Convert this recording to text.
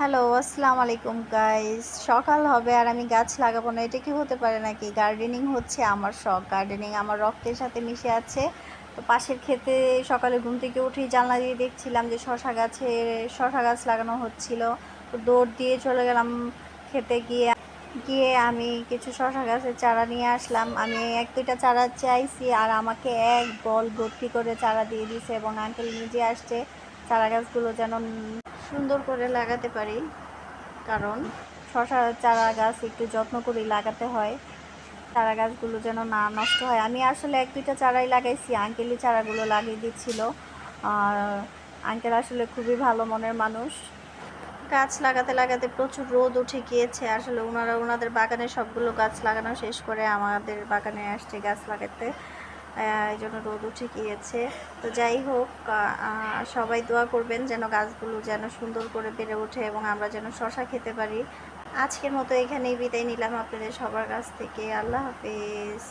Hello, আসসালামু আলাইকুম guys. সকাল হবে আর আমি গাছ লাগাবো না, এটা কি হতে পারে নাকি? গার্ডেনিং হচ্ছে আমার শখ। গার্ডেনিং আমার রক্তের সাথে মিশে আছে। তো পাশের ক্ষেতে সকালে ঘুম থেকে উঠেই জানলা দিয়ে দেখছিলাম যে শশা গাছ লাগানো হচ্ছিল। তো দৌড় দিয়ে চলে গেলাম খেতে গিয়ে আমি কিছু শশা গাছের চারা নিয়ে আসলাম। আমি ১-২টা চারা চাইছি আর আমাকে এক বল ভর্তি করে চারা দিয়ে দিছে এবং আঙ্কেল নিজে আসছে চারা গাছগুলো যেন সুন্দর করে লাগাতে পারি। কারণ শশা চারা গাছ একটু যত্ন করে লাগাতে হয়, চারা গাছগুলো যেন না নষ্ট হয়। আমি আসলে ১-২টা চারাই লাগাইছি, আঙ্কেলই চারাগুলো লাগিয়ে দিচ্ছিল। আর আঙ্কেল আসলে খুবই ভালো মনের মানুষ। গাছ লাগাতে লাগাতে প্রচুর রোদ উঠে গিয়েছে। আসলে ওনাদের বাগানে সবগুলো গাছ লাগানো শেষ করে আমাদের বাগানে আসছে গাছ লাগাতে। এই জন্য রোদ উঠে গিয়েছে। তো যাই হোক, সবাই দোয়া করবেন যেন গাছগুলো যেন সুন্দর করে বেড়ে ওঠে এবং আমরা যেন শশা খেতে পারি। আজকের মতো এখানেই বিদায় নিলাম আপনাদের সবার কাছ থেকে। আল্লাহ হাফেজ।